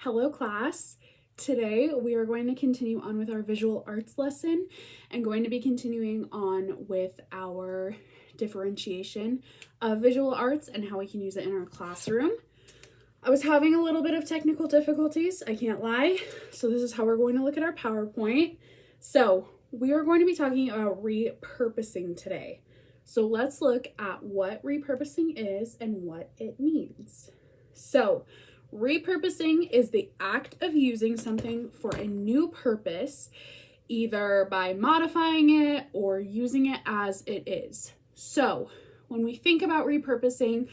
Hello class. Today we are going to continue on with our visual arts lesson and going to be continuing on with our differentiation of visual arts and how we can use it in our classroom. I was having a little bit of technical difficulties, I can't lie, so this is how we're going to look at our PowerPoint. So we are going to be talking about repurposing today. So let's look at what repurposing is and what it means. So repurposing is the act of using something for a new purpose, either by modifying it or using it as it is. So when we think about repurposing,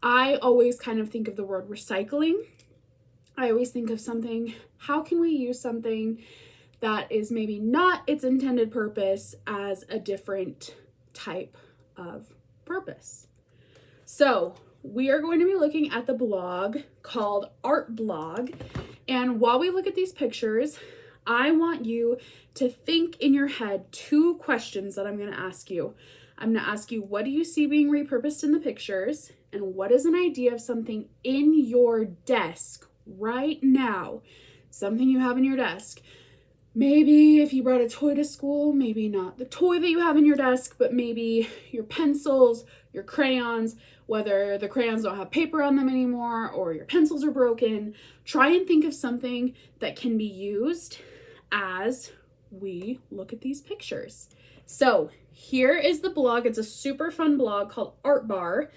I always kind of think of the word recycling. I always think of something, how can we use something that is maybe not its intended purpose as a different type of purpose? So we are going to be looking at the blog called Art Blog. And while we look at these pictures, I want you to think in your head two questions that I'm going to ask you. I'm going to ask you, what do you see being repurposed in the pictures? And what is an idea of something in your desk right now? Something you have in your desk. Maybe if you brought a toy to school, maybe not the toy that you have in your desk, but maybe your pencils, your crayons, whether the crayons don't have paper on them anymore or your pencils are broken. Try and think of something that can be used as we look at these pictures. So here is the blog. It's a super fun blog called Art Bar,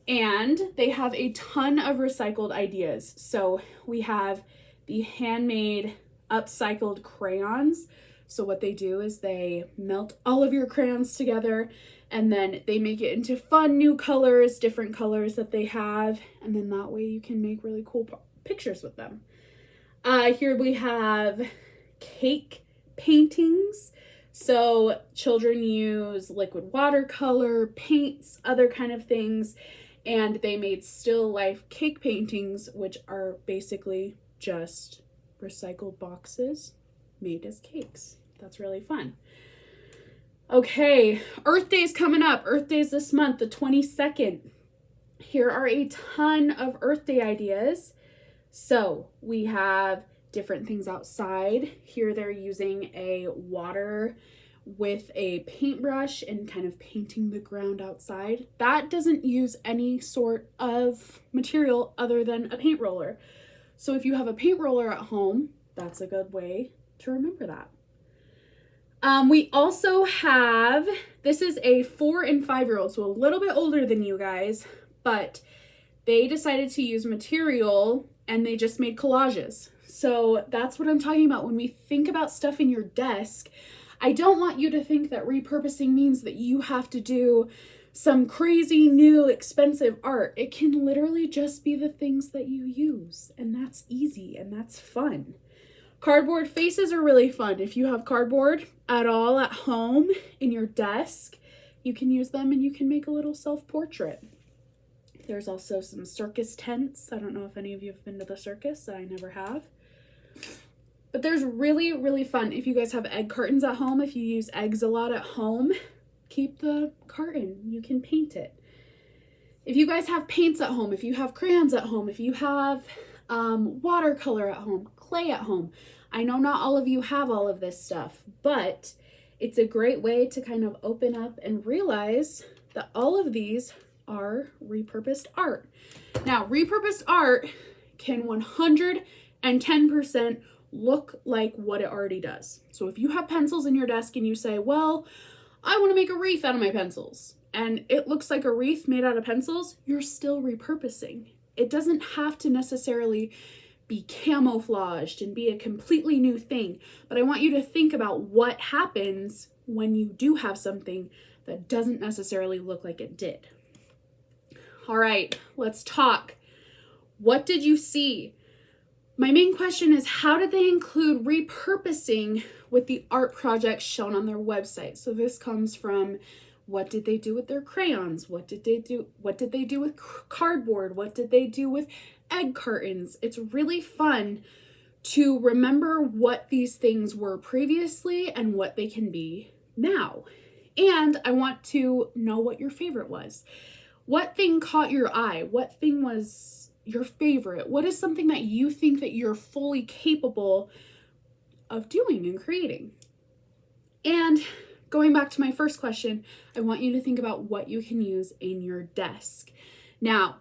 and they have a ton of recycled ideas. So we have the handmade upcycled crayons. So what they do is they melt all of your crayons together and then they make it into fun new colors, different colors that they have, and then that way you can make really cool pictures with them. Here we have cake paintings. So children use liquid watercolor, paints, other kind of things, and they made still life cake paintings, which are basically just recycled boxes made as cakes. That's really fun. Okay, Earth Day's coming up. Earth Day's this month, the 22nd. Here are a ton of Earth Day ideas. So we have different things outside. Here they're using a water with a paintbrush and kind of painting the ground outside. That doesn't use any sort of material other than a paint roller. So if you have a paint roller at home, that's a good way to remember that. We also have, this is a 4 and 5-year-old, so a little bit older than you guys, but they decided to use material and they just made collages. So that's what I'm talking about. When we think about stuff in your desk, I don't want you to think that repurposing means that you have to do some crazy new expensive art. It can literally just be the things that you use, and that's easy and that's fun. Cardboard faces are really fun. If you have cardboard at all at home in your desk, you can use them and you can make a little self-portrait. There's also some circus tents. I don't know if any of you have been to the circus. I never have. But there's really, really fun. If you guys have egg cartons at home, if you use eggs a lot at home, keep the carton. You can paint it. If you guys have paints at home, if you have crayons at home, if you have watercolor at home, clay at home. I know not all of you have all of this stuff, but it's a great way to kind of open up and realize that all of these are repurposed art. Now, repurposed art can 110% look like what it already does. So if you have pencils in your desk and you say, well, I want to make a wreath out of my pencils, and it looks like a wreath made out of pencils, you're still repurposing. It doesn't have to necessarily be camouflaged and be a completely new thing, but I want you to think about what happens when you do have something that doesn't necessarily look like it did. All right, let's talk. What did you see? My main question is, how did they include repurposing with the art projects shown on their website? So this comes from, what did they do with their crayons? What did they do? What did they do with cardboard? What did they do with egg cartons? It's really fun to remember what these things were previously and what they can be now. And I want to know what your favorite was. What thing caught your eye? What thing was your favorite? What is something that you think that you're fully capable of doing and creating? And going back to my first question, I want you to think about what you can use in your desk. Now,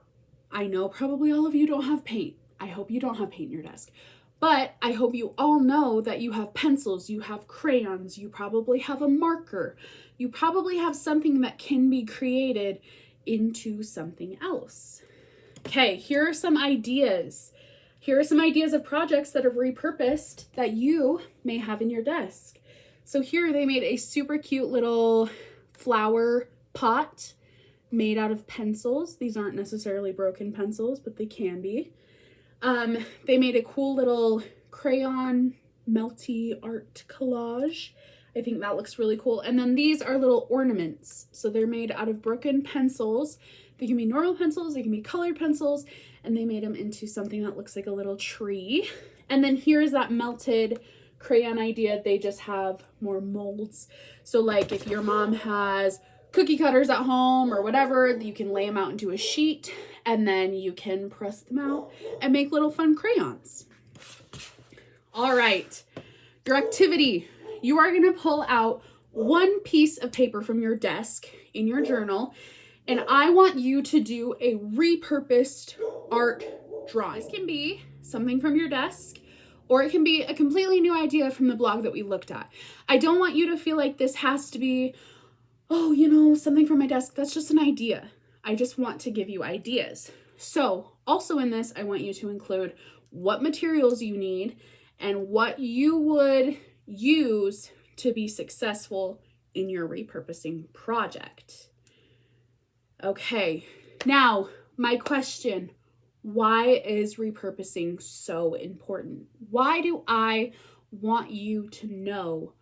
I know probably all of you don't have paint. I hope you don't have paint in your desk. But I hope you all know that you have pencils, you have crayons, you probably have a marker. You probably have something that can be created into something else. Okay, here are some ideas. Here are some ideas of projects that are repurposed that you may have in your desk. So here they made a super cute little flower pot made out of pencils. These aren't necessarily broken pencils, but they can be. They made a cool little crayon melty art collage. I think that looks really cool. And then these are little ornaments. So they're made out of broken pencils. They can be normal pencils, they can be colored pencils, and they made them into something that looks like a little tree. And then here's that melted crayon idea. They just have more molds. So like if your mom has cookie cutters at home or whatever, you can lay them out into a sheet and then you can press them out and make little fun crayons. All right, your activity. You are going to pull out one piece of paper from your desk in your journal, and I want you to do a repurposed art drawing. This can be something from your desk, or it can be a completely new idea from the blog that we looked at. I don't want you to feel like this has to be, oh, you know, something from my desk. That's just an idea. I just want to give you ideas. So also in this, I want you to include what materials you need and what you would use to be successful in your repurposing project. Okay, now my question, why is repurposing so important? Why do I want you to know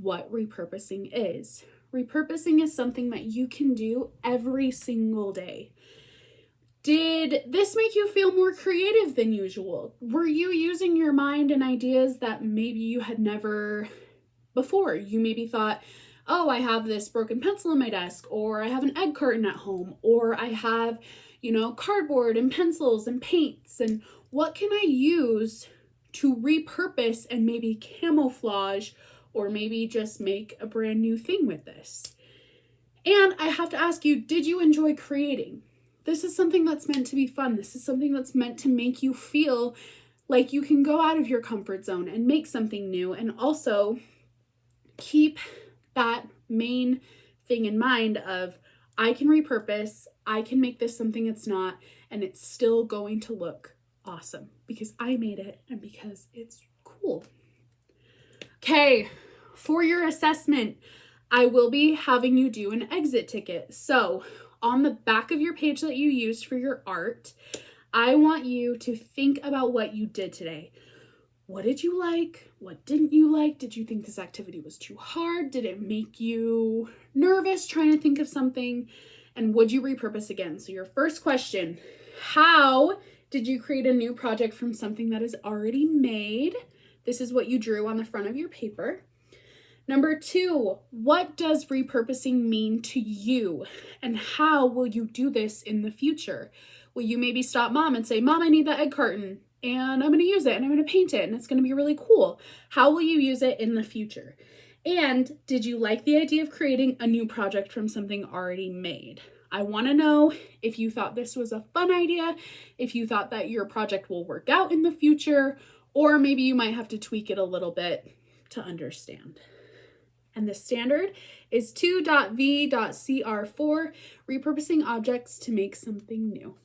what repurposing is? Repurposing is something that you can do every single day. Did this make you feel more creative than usual? Were you using your mind and ideas that maybe you had never before? You maybe thought, oh, I have this broken pencil in my desk, or I have an egg carton at home, or I have, you know, cardboard and pencils and paints, and what can I use to repurpose and maybe camouflage or maybe just make a brand new thing with this? And I have to ask you, did you enjoy creating? This is something that's meant to be fun. This is something that's meant to make you feel like you can go out of your comfort zone and make something new, and also keep that main thing in mind of, I can repurpose, I can make this something it's not, and it's still going to look awesome because I made it and because it's cool. Okay, for your assessment, I will be having you do an exit ticket. So on the back of your page that you used for your art, I want you to think about what you did today. What did you like? What didn't you like? Did you think this activity was too hard? Did it make you nervous trying to think of something? And would you repurpose again? So your first question, how did you create a new project from something that is already made? This is what you drew on the front of your paper. Number 2, what does repurposing mean to you? And how will you do this in the future? Will you maybe stop mom and say, Mom, I need that egg carton, and I'm going to use it, and I'm going to paint it, and it's going to be really cool. How will you use it in the future? And did you like the idea of creating a new project from something already made? I want to know if you thought this was a fun idea, if you thought that your project will work out in the future, or maybe you might have to tweak it a little bit to understand. And the standard is 2.v.cr4, repurposing objects to make something new.